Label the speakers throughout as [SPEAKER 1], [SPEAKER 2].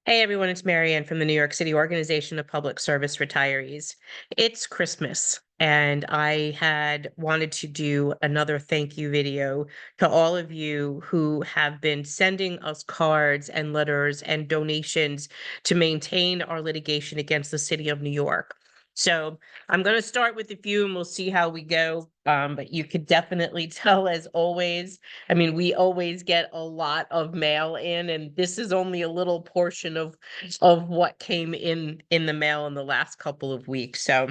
[SPEAKER 1] Hey everyone, it's Marianne from the New York City Organization of Public Service Retirees. It's Christmas, and I had wanted to do another thank you video to all of you who have been sending us cards and letters and donations to maintain our litigation against the city of New York. So I'm going to start with a few and we'll see how we go. But you could definitely tell, as always, I mean, we always get a lot of mail in, and this is only a little portion of what came in the mail in the last couple of weeks. So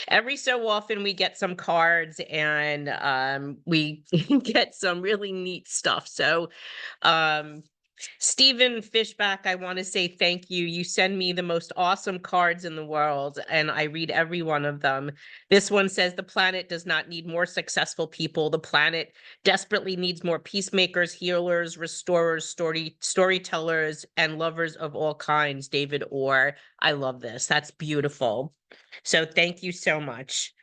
[SPEAKER 1] every so often we get some cards and we get some really neat stuff. So um Stephen Fishback, I want to say thank you. You send me the most awesome cards in the world, and I read every one of them. This one says, "The planet does not need more successful people. The planet desperately needs more peacemakers, healers, restorers, storytellers, and lovers of all kinds." David Orr. I love this. That's beautiful. So thank you so much.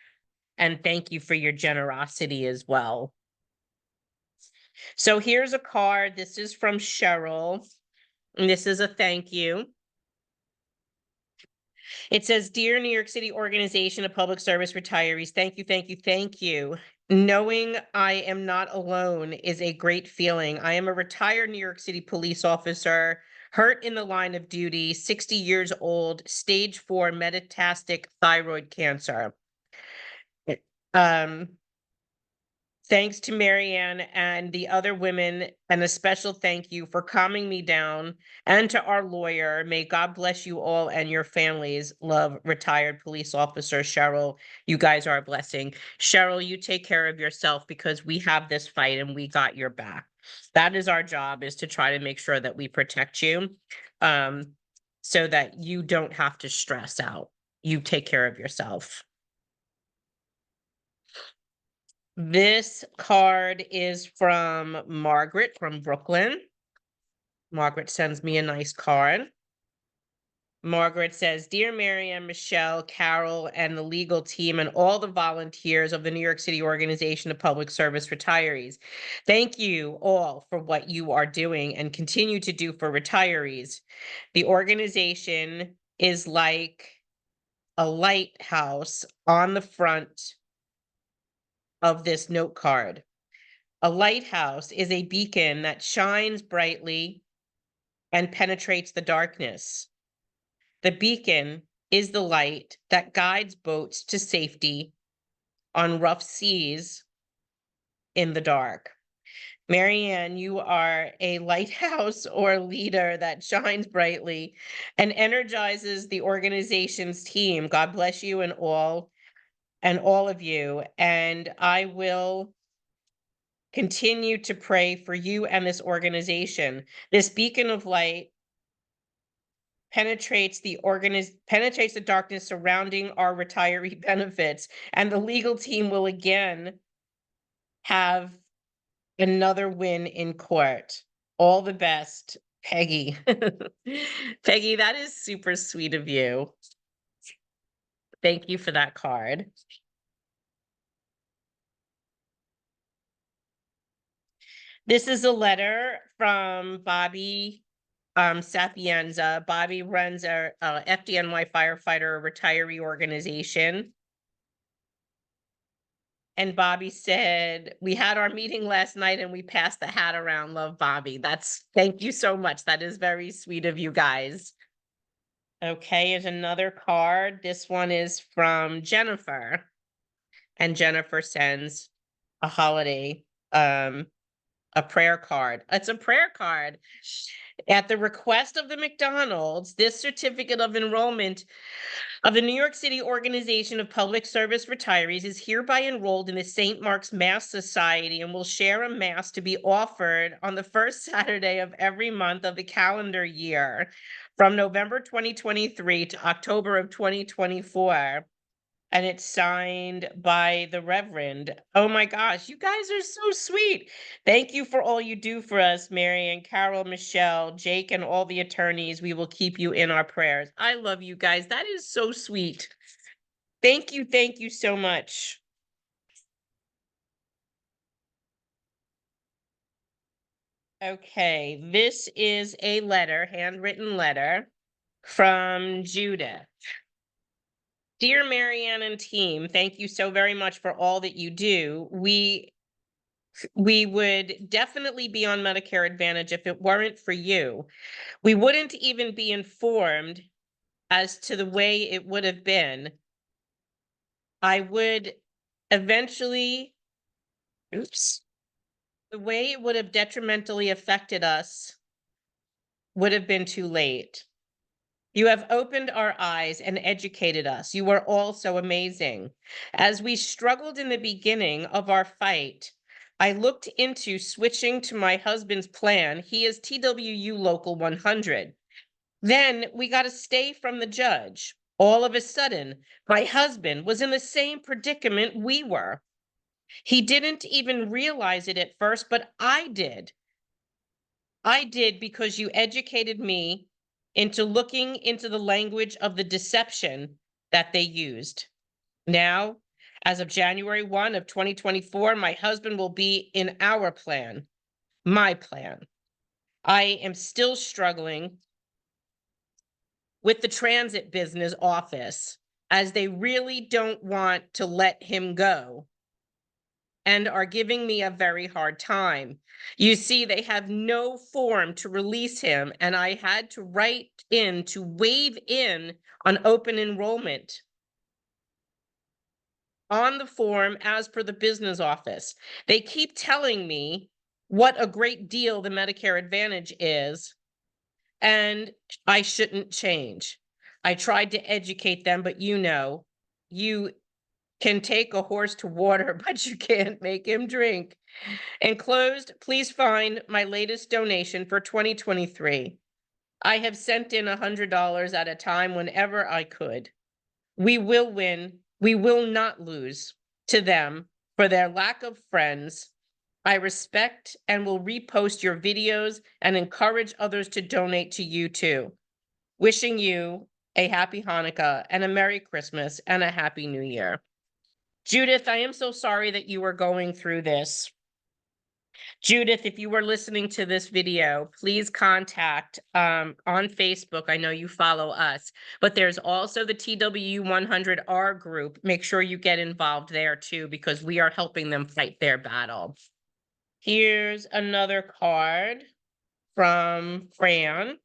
[SPEAKER 1] And thank you for your generosity as well. So here's a card. This is from Cheryl. And this is a thank you. It says, "Dear New York City Organization of Public Service Retirees, thank you, thank you, thank you. Knowing I am not alone is a great feeling. I am a retired New York City police officer, hurt in the line of duty, 60 years old, stage 4 metastatic thyroid cancer. Um, Thanks to Marianne and the other women, and a special thank you for calming me down, and to our lawyer. May God bless you all and your families. Love, retired police officer Cheryl. You guys are a blessing. Cheryl, you take care of yourself because we have this fight and we got your back. That is our job, is to try to make sure that we protect you, um, so that you don't have to stress out. You take care of yourself. This card is from Margaret from Brooklyn. Margaret sends me a nice card. Margaret says, "Dear Marianne, Michelle, Carol, and the legal team, and all the volunteers of the New York City Organization of Public Service Retirees, thank you all for what you are doing and continue to do for retirees. The organization is like a lighthouse on the front of this note card. A lighthouse is a beacon that shines brightly and penetrates the darkness. The beacon is the light that guides boats to safety on rough seas in the dark." Marianne, you are a lighthouse or leader that shines brightly and energizes the organization's team. God bless you and all of you. And I will continue to pray for you and this organization. This beacon of light penetrates the darkness surrounding our retiree benefits, and the legal team will again have another win in court. All the best, Peggy. Peggy, that is super sweet of you. Thank you for that card. This is a letter from Bobby Sapienza. Bobby runs a FDNY firefighter retiree organization. And Bobby said, "We had our meeting last night and we passed the hat around. Love, Bobby." Thank you so much. That is very sweet of you guys. Okay, here's another card. This one is from Jennifer. And Jennifer sends a holiday, a prayer card. It's a prayer card. "At the request of the McDonald's, this certificate of enrollment of the New York City Organization of Public Service Retirees is hereby enrolled in the St. Mark's Mass Society and will share a mass to be offered on the first Saturday of every month of the calendar year from November 2023 to October of 2024. And it's signed by the Reverend." Oh my gosh, you guys are so sweet. Thank you for all you do for us, Mary and Carol, Michelle, Jake, and all the attorneys. We will keep you in our prayers. I love you guys. That is so sweet. Thank you so much. Okay, this is a letter, handwritten letter from Judith. Dear Marianne and team, thank you so very much for all that you do. We would definitely be on Medicare Advantage if it weren't for you. We wouldn't even be informed as to the way it would have been. I would eventually, oops, the way it would have detrimentally affected us would have been too late. You have opened our eyes and educated us. You are all so amazing. As we struggled in the beginning of our fight, I looked into switching to my husband's plan. He is TWU Local 100. Then we got a stay from the judge. All of a sudden, my husband was in the same predicament we were. He didn't even realize it at first, but I did. I did because you educated me into looking into the language of the deception that they used. Now, as of January 1 of 2024, my husband will be in our plan, my plan. I am still struggling with the transit business office as they really don't want to let him go and are giving me a very hard time. You see, they have no form to release him, and I had to write in to waive in on open enrollment on the form as per the business office. They keep telling me what a great deal the Medicare Advantage is, and I shouldn't change. I tried to educate them, but you can take a horse to water, but you can't make him drink. Enclosed, please find my latest donation for 2023. I have sent in $100 at a time whenever I could. We will win. We will not lose to them for their lack of friends. I respect and will repost your videos and encourage others to donate to you too. Wishing you a happy Hanukkah and a Merry Christmas and a Happy New Year. Judith, I am so sorry that you are going through this. Judith, if you were listening to this video, please contact on Facebook. I know you follow us, but there's also the TW100R group. Make sure you get involved there too, because we are helping them fight their battle. Here's another card from Fran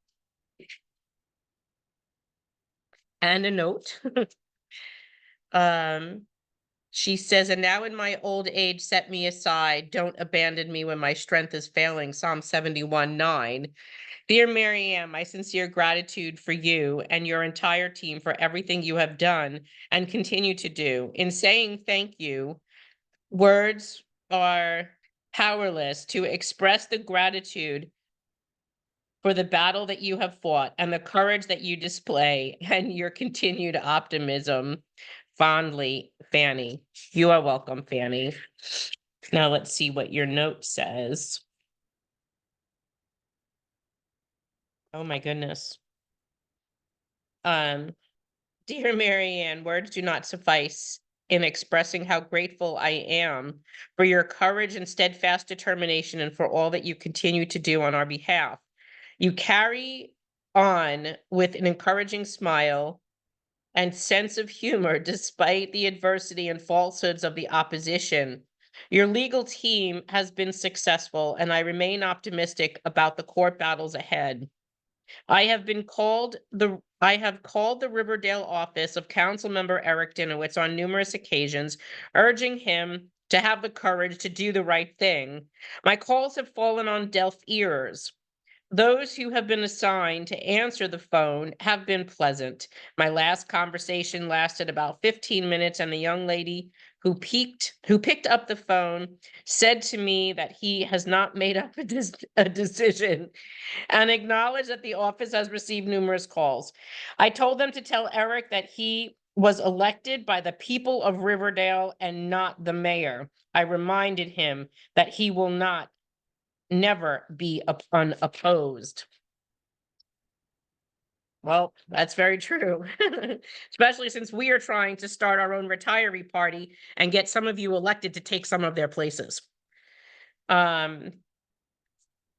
[SPEAKER 1] and a note. She says, and now in my old age, set me aside. Don't abandon me when my strength is failing. Psalm 71:9. Dear Marianne, my sincere gratitude for you and your entire team for everything you have done and continue to do. In saying thank you, words are powerless to express the gratitude for the battle that you have fought and the courage that you display and your continued optimism. Fondly, Fanny. You are welcome, Fanny. Now let's see what your note says. Oh my goodness. Dear Marianne, words do not suffice in expressing how grateful I am for your courage and steadfast determination and for all that you continue to do on our behalf. You carry on with an encouraging smile and sense of humor despite the adversity and falsehoods of the opposition. Your legal team has been successful, and I remain optimistic about the court battles ahead. I have called the Riverdale office of Councilmember Eric Dinowitz on numerous occasions, urging him to have the courage to do the right thing. My calls have fallen on deaf ears. Those who have been assigned to answer the phone have been pleasant. My last conversation lasted about 15 minutes, and the young lady who picked up the phone said to me that he has not made up a decision and acknowledged that the office has received numerous calls. I told them to tell Eric that he was elected by the people of Riverdale and not the mayor. I reminded him that he will never be unopposed. Well, that's very true, especially since we are trying to start our own retiree party and get some of you elected to take some of their places.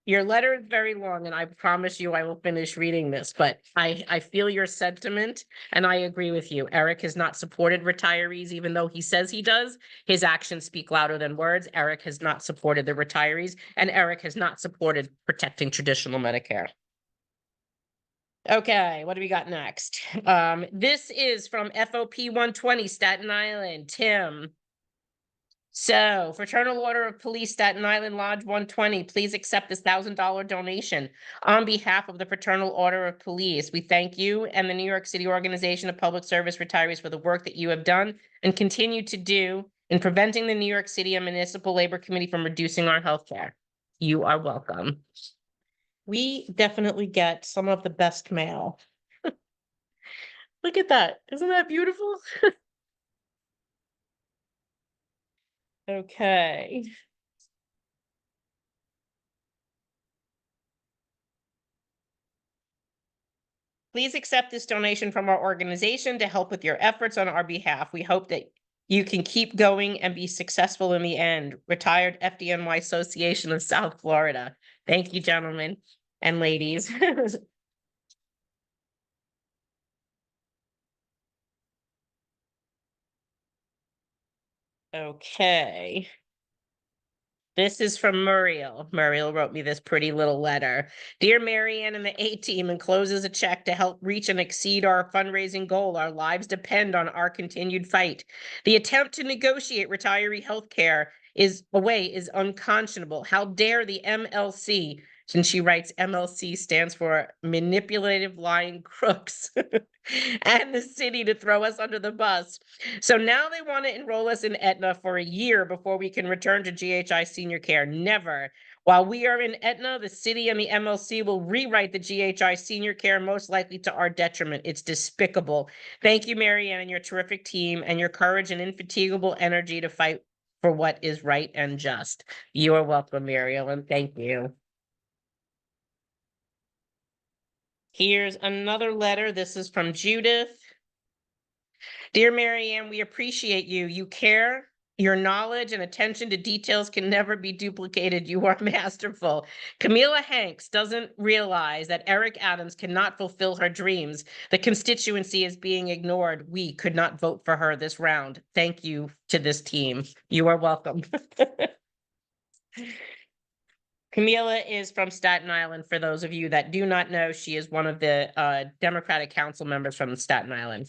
[SPEAKER 1] Your letter is very long, and I promise you I will finish reading this, but I feel your sentiment and I agree with you. Eric has not supported retirees, even though he says he does. His actions speak louder than words. Eric has not supported the retirees, and Eric has not supported protecting traditional Medicare. Okay, what do we got next? This is from FOP 120, Staten Island, Tim. So, Fraternal Order of Police, Staten Island Lodge 120, please accept this $1,000 donation on behalf of the Fraternal Order of Police. We thank you and the New York City Organization of Public Service Retirees for the work that you have done and continue to do in preventing the New York City and Municipal Labor Committee from reducing our health care. You are welcome. We definitely get some of the best mail. Look at that. Isn't that beautiful? Okay. Please accept this donation from our organization to help with your efforts on our behalf. We hope that you can keep going and be successful in the end. Retired FDNY Association of South Florida. Thank you, gentlemen and ladies. Okay. This is from Muriel. Muriel wrote me this pretty little letter. Dear Marianne and the A-team, encloses a check to help reach and exceed our fundraising goal. Our lives depend on our continued fight. The attempt to negotiate retiree health care is unconscionable. How dare the MLC, and she writes MLC stands for Manipulative Lying Crooks, and the city to throw us under the bus. So now they want to enroll us in Aetna for a year before we can return to GHI senior care. Never. While we are in Aetna, the city and the MLC will rewrite the GHI senior care, most likely to our detriment. It's despicable. Thank you, Marianne, and your terrific team, and your courage and indefatigable energy to fight for what is right and just. You are welcome, Muriel, and thank you. Here's another letter. This is from Judith. Dear Marianne, we appreciate you. You care. Your knowledge and attention to details can never be duplicated. You are masterful. Camila Hanks doesn't realize that Eric Adams cannot fulfill her dreams. The constituency is being ignored. We could not vote for her this round. Thank you to this team. You are welcome. Camila is from Staten Island. For those of you that do not know, she is one of the Democratic council members from Staten Island.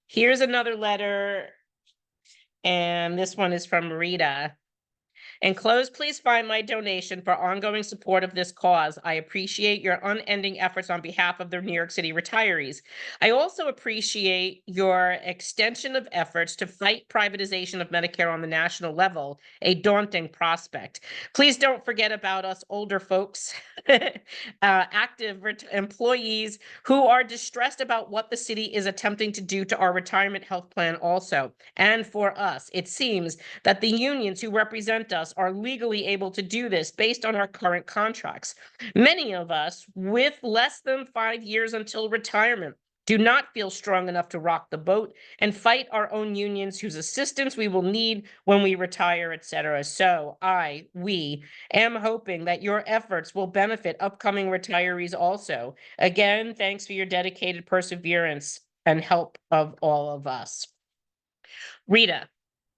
[SPEAKER 1] Here's another letter, and this one is from Rita. Enclosed, please find my donation for ongoing support of this cause. I appreciate your unending efforts on behalf of the New York City retirees. I also appreciate your extension of efforts to fight privatization of Medicare on the national level, a daunting prospect. Please don't forget about us older folks, active employees who are distressed about what the city is attempting to do to our retirement health plan also. And for us, it seems that the unions who represent us are legally able to do this based on our current contracts. Many of us, with less than 5 years until retirement, do not feel strong enough to rock the boat and fight our own unions whose assistance we will need when we retire, etc. So we am hoping that your efforts will benefit upcoming retirees also. Again, thanks for your dedicated perseverance and help of all of us. Rita,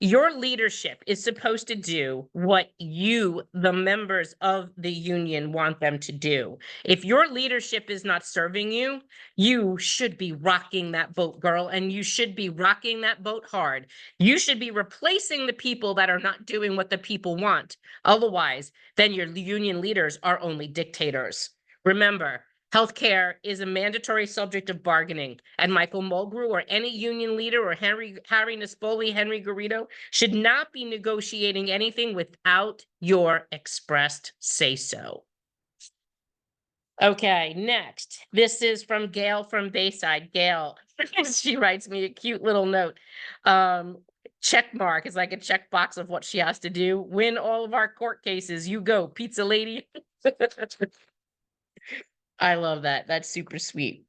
[SPEAKER 1] your leadership is supposed to do what you, the members of the union, want them to do. If your leadership is not serving you, you should be rocking that boat, girl, and you should be rocking that boat hard. You should be replacing the people that are not doing what the people want. Otherwise, then your union leaders are only dictators. Remember, healthcare is a mandatory subject of bargaining, and Michael Mulgrew or any union leader or Harry Nespoli, Henry Garrido should not be negotiating anything without your expressed say-so. Okay, next. This is from Gail from Bayside. Gail, she writes me a cute little note. Check mark is like a checkbox of what she has to do. Win all of our court cases. You go, pizza lady. I love that. That's super sweet.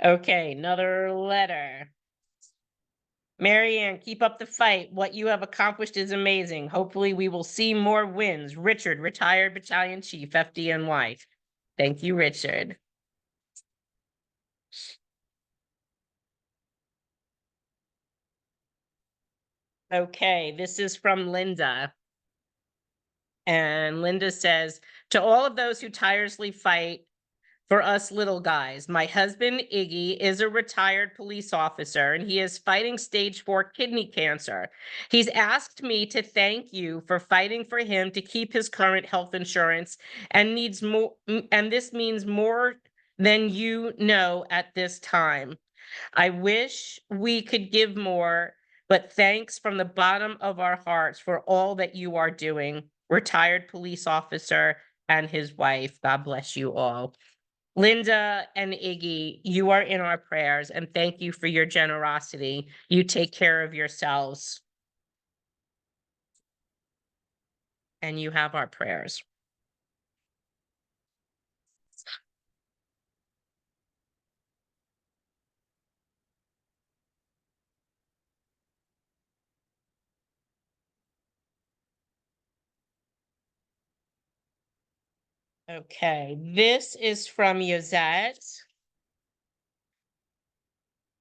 [SPEAKER 1] Okay, another letter. Marianne, keep up the fight. What you have accomplished is amazing. Hopefully, we will see more wins. Richard, retired battalion chief, FDNY. Thank you, Richard. Okay, this is from Linda. And Linda says, to all of those who tirelessly fight for us little guys, my husband Iggy is a retired police officer and he is fighting stage 4 kidney cancer. He's asked me to thank you for fighting for him to keep his current health insurance and needs more, and this means more than you know at this time. I wish we could give more, but thanks from the bottom of our hearts for all that you are doing. Retired police officer and his wife. God bless you all. Linda and Iggy, you are in our prayers and thank you for your generosity. You take care of yourselves. And you have our prayers. Okay, this is from Yozette.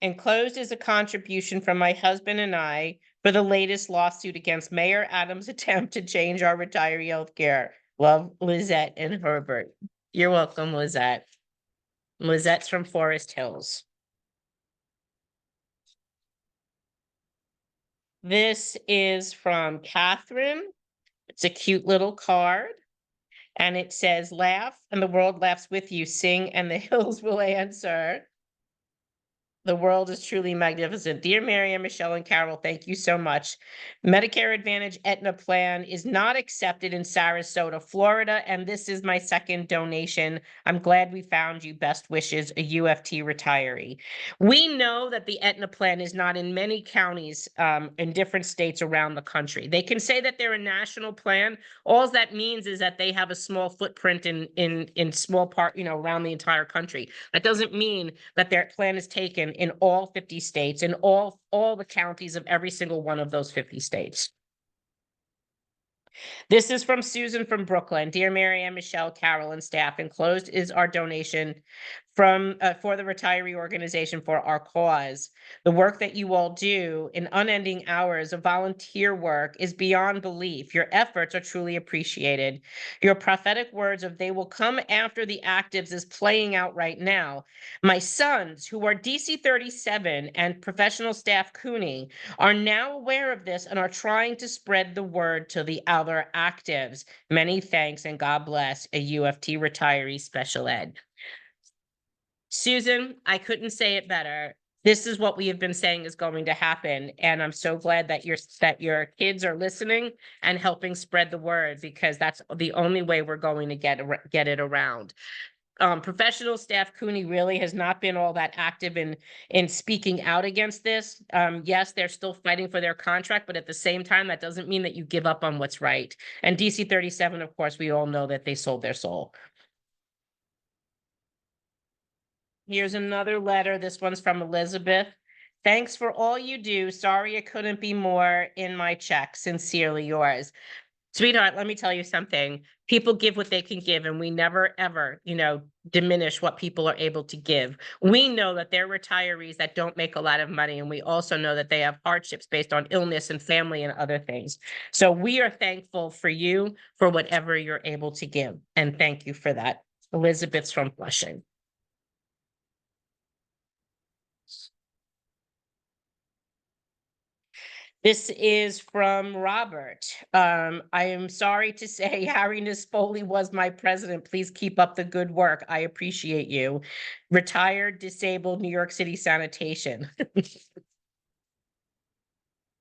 [SPEAKER 1] Enclosed is a contribution from my husband and I for the latest lawsuit against Mayor Adams' attempt to change our retiree health care. Love, Lizette and Herbert. You're welcome, Lizette. Lizette's from Forest Hills. This is from Catherine. It's a cute little card. And it says, laugh and the world laughs with you. Sing and the hills will answer. The world is truly magnificent. Dear Marianne, Michelle, and Carol, thank you so much. Medicare Advantage Aetna plan is not accepted in Sarasota, Florida, and this is my second donation. I'm glad we found you. Best wishes, a UFT retiree. We know that the Aetna plan is not in many counties in different states around the country. They can say that they're a national plan. All that means is that they have a small footprint in small part, around the entire country. That doesn't mean that their plan is taken in all 50 states, in all the counties of every single one of those 50 states. This is from Susan from Brooklyn. Dear Marianne, Michelle, Carol, and staff, enclosed is our donation for the retiree organization for our cause. The work that you all do in unending hours of volunteer work is beyond belief. Your efforts are truly appreciated. Your prophetic words of they will come after the actives is playing out right now. My sons, who are DC 37 and professional staff Cooney, are now aware of this and are trying to spread the word to the other actives. Many thanks and God bless, a UFT retiree special ed. Susan, I couldn't say it better. This is what we have been saying is going to happen. And I'm so glad that your kids are listening and helping spread the word, because that's the only way we're going to get it around. Professional staff Cooney really has not been all that active in speaking out against this. Yes, they're still fighting for their contract, but at the same time, that doesn't mean that you give up on what's right. And DC 37, of course, we all know that they sold their soul. Here's another letter. This one's from Elizabeth. Thanks for all you do. Sorry it couldn't be more in my check. Sincerely yours. Sweetheart, let me tell you something. People give what they can give, and we never, ever, diminish what people are able to give. We know that they're retirees that don't make a lot of money, and we also know that they have hardships based on illness and family and other things. So we are thankful for you for whatever you're able to give, and thank you for that. Elizabeth's from Flushing. This is from Robert. I am sorry to say Harry Nispoli was my president. Please keep up the good work. I appreciate you. Retired, disabled, New York City sanitation.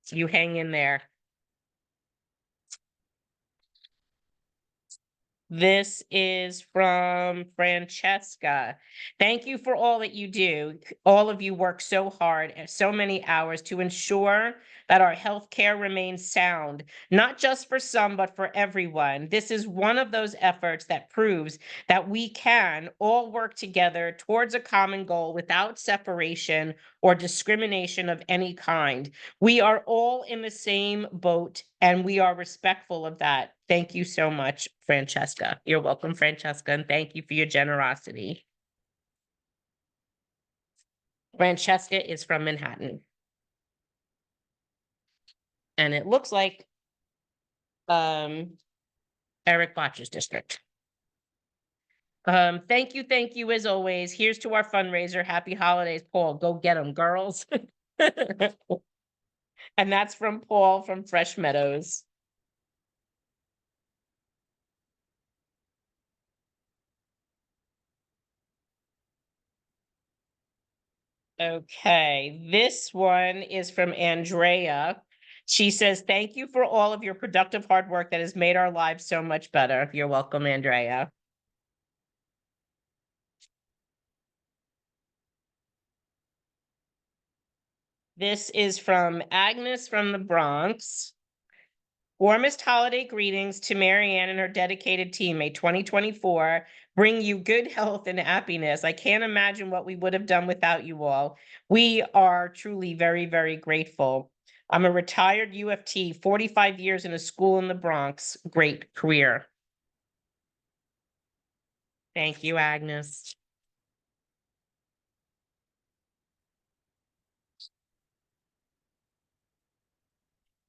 [SPEAKER 1] You hang in there. This is from Francesca. Thank you for all that you do. All of you work so hard and so many hours to ensure that our healthcare remains sound, not just for some, but for everyone. This is one of those efforts that proves that we can all work together towards a common goal without separation or discrimination of any kind. We are all in the same boat and we are respectful of that. Thank you so much, Francesca. You're welcome, Francesca, and thank you for your generosity. Francesca is from Manhattan. And it looks like Eric Botcher's district. Thank you as always. Here's to our fundraiser. Happy holidays, Paul. Go get them, girls. And that's from Paul from Fresh Meadows. Okay, this one is from Andrea. She says, thank you for all of your productive hard work that has made our lives so much better. You're welcome, Andrea. This is from Agnes from the Bronx. Warmest holiday greetings to Marianne and her dedicated team. May 2024 bring you good health and happiness. I can't imagine what we would have done without you all. We are truly very, very grateful. I'm a retired UFT, 45 years in a school in the Bronx. Great career. Thank you, Agnes.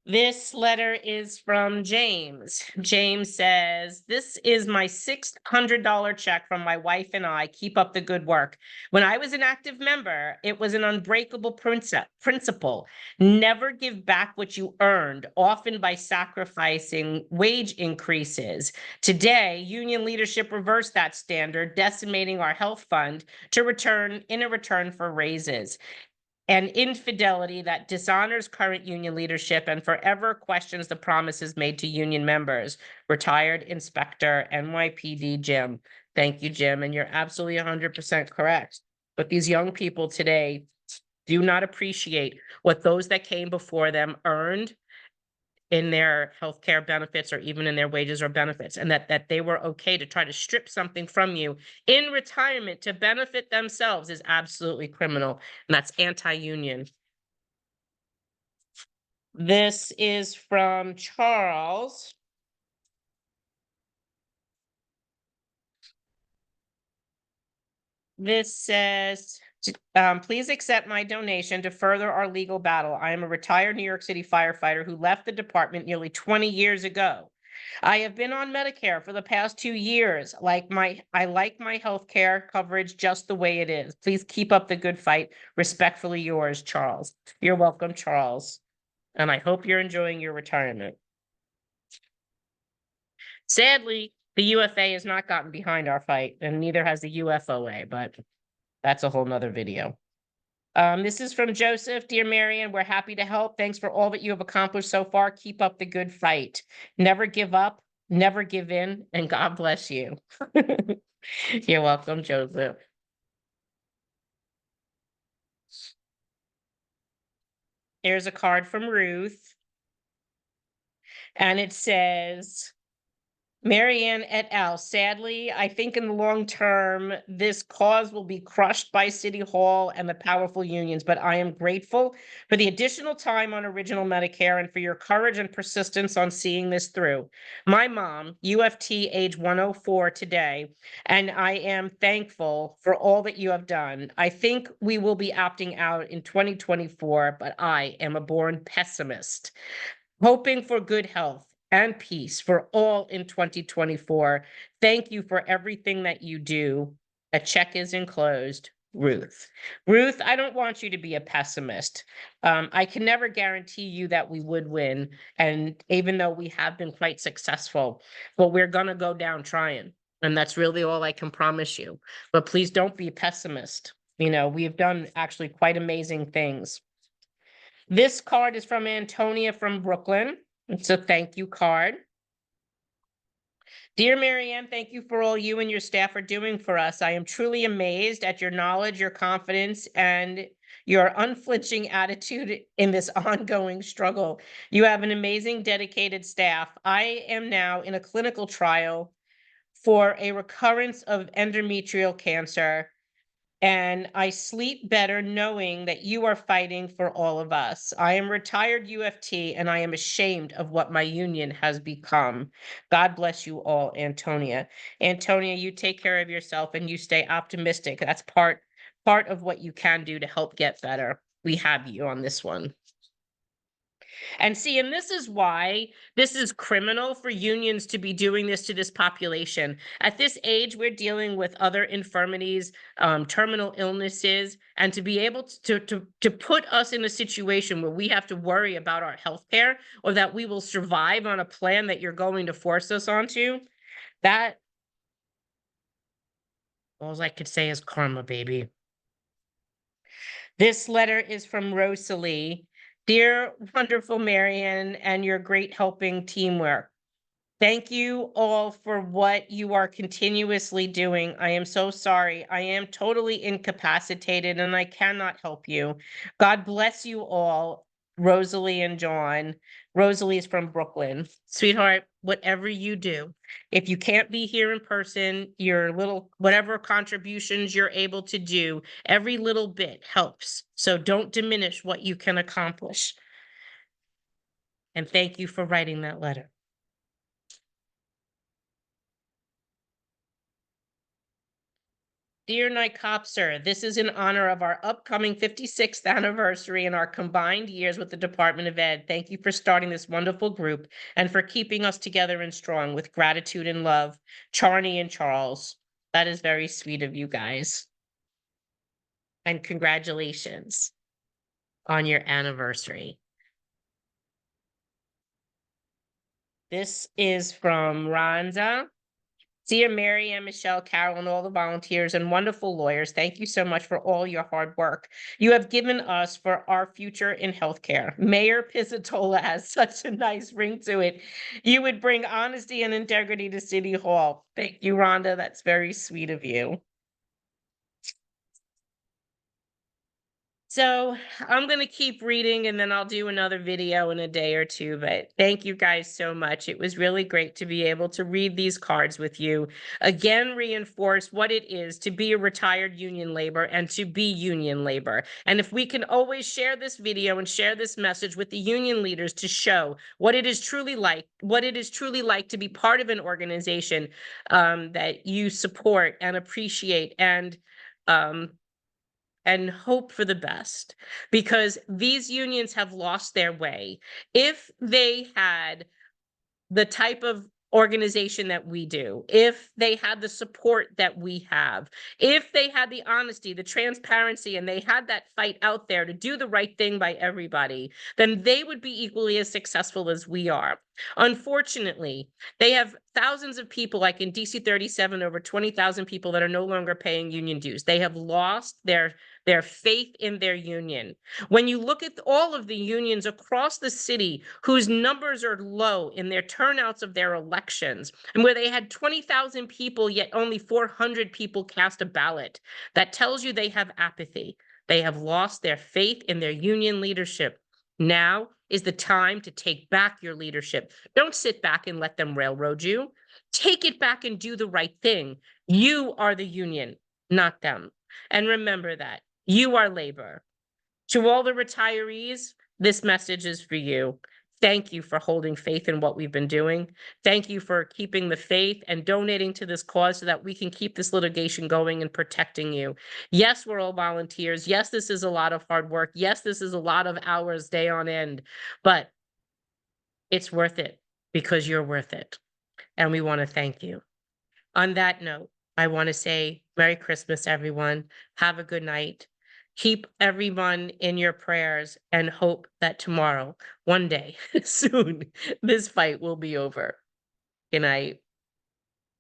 [SPEAKER 1] This letter is from James. James says, this is my $600 check from my wife and I. Keep up the good work. When I was an active member, it was an unbreakable principle. Never give back what you earned, often by sacrificing wage increases. Today, union leadership reversed that standard, decimating our health fund in a return for raises. And infidelity that dishonors current union leadership and forever questions the promises made to union members. Retired Inspector NYPD Jim. Thank you, Jim. And you're absolutely 100% correct. But these young people today do not appreciate what those that came before them earned in their healthcare benefits or even in their wages or benefits, and that they were okay to try to strip something from you in retirement to benefit themselves is absolutely criminal, and that's anti-union. This is from Charles. This says, please accept my donation to further our legal battle. I am a retired New York City firefighter who left the department nearly 20 years ago. I have been on Medicare for the past 2 years. I like my health care coverage just the way it is. Please keep up the good fight. Respectfully yours, Charles. You're welcome, Charles. And I hope you're enjoying your retirement. Sadly, the UFA has not gotten behind our fight, and neither has the UFOA, but that's a whole nother video. This is from Joseph. Dear Marian, we're happy to help. Thanks for all that you have accomplished so far. Keep up the good fight. Never give up, never give in, and God bless you. You're welcome, Joseph. Here's a card from Ruth. And it says, Marianne et al. Sadly, I think in the long term, this cause will be crushed by City Hall and the powerful unions, but I am grateful for the additional time on Original Medicare and for your courage and persistence on seeing this through. My mom, UFT age 104 today, and I am thankful for all that you have done. I think we will be opting out in 2024, but I am a born pessimist. Hoping for good health and peace for all in 2024. Thank you for everything that you do. A check is enclosed. Ruth. Ruth, I don't want you to be a pessimist. I can never guarantee you that we would win. And even though we have been quite successful, but we're going to go down trying. And that's really all I can promise you. But please don't be a pessimist. You know, we've done actually quite amazing things. This card is from Antonia from Brooklyn. It's a thank you card. Dear Marianne, thank you for all you and your staff are doing for us. I am truly amazed at your knowledge, your confidence, and your unflinching attitude in this ongoing struggle. You have an amazing, dedicated staff. I am now in a clinical trial for a recurrence of endometrial cancer. And I sleep better knowing that you are fighting for all of us. I am retired UFT and I am ashamed of what my union has become. God bless you all, Antonia. Antonia, you take care of yourself and you stay optimistic. That's part of what you can do to help get better. We have you on this one. And see, and this is why this is criminal for unions to be doing this to this population. At this age, we're dealing with other infirmities, terminal illnesses, and to be able to put us in a situation where we have to worry about our health care or that we will survive on a plan that you're going to force us onto, that all I could say is karma, baby. This letter is from Rosalie. Dear wonderful Marian and your great helping teamwork. Thank you all for what you are continuously doing. I am so sorry. I am totally incapacitated and I cannot help you. God bless you all, Rosalie and John. Rosalie is from Brooklyn. Sweetheart, whatever you do, if you can't be here in person, your little, whatever contributions you're able to do, every little bit helps. So don't diminish what you can accomplish. And thank you for writing that letter. Dear NICOPSR, this is in honor of our upcoming 56th anniversary in our combined years with the Department of Ed. Thank you for starting this wonderful group and for keeping us together and strong with gratitude and love. Charney and Charles, that is very sweet of you guys. And congratulations on your anniversary. This is from Rhonda. Dear Mary and Michelle, Carol, and all the volunteers and wonderful lawyers, thank you so much for all your hard work you have given us for our future in healthcare. Mayor Pizzatola has such a nice ring to it. You would bring honesty and integrity to City Hall. Thank you, Rhonda. That's very sweet of you. So I'm going to keep reading and then I'll do another video in a day or two. But thank you guys so much. It was really great to be able to read these cards with you. Again, reinforce what it is to be a retired union labor and to be union labor. And if we can always share this video and share this message with the union leaders to show what it is truly like, to be part of an organization that you support and appreciate and hope for the best, because these unions have lost their way. If they had the type of organization that we do, if they had the support that we have, if they had the honesty, the transparency, and they had that fight out there to do the right thing by everybody, then they would be equally as successful as we are. Unfortunately, they have thousands of people, like in DC 37, over 20,000 people that are no longer paying union dues. They have lost their faith in their union. When you look at all of the unions across the city whose numbers are low in their turnouts of their elections, and where they had 20,000 people, yet only 400 people cast a ballot, that tells you they have apathy. They have lost their faith in their union leadership. Now is the time to take back your leadership. Don't sit back and let them railroad you. Take it back and do the right thing. You are the union, not them. And remember that. You are labor. To all the retirees, this message is for you. Thank you for holding faith in what we've been doing. Thank you for keeping the faith and donating to this cause so that we can keep this litigation going and protecting you. Yes, we're all volunteers. Yes, this is a lot of hard work. Yes, this is a lot of hours, day on end, but it's worth it because you're worth it. And we want to thank you. On that note, I want to say Merry Christmas, everyone. Have a good night. Keep everyone in your prayers and hope that tomorrow, one day, soon, this fight will be over. Good night.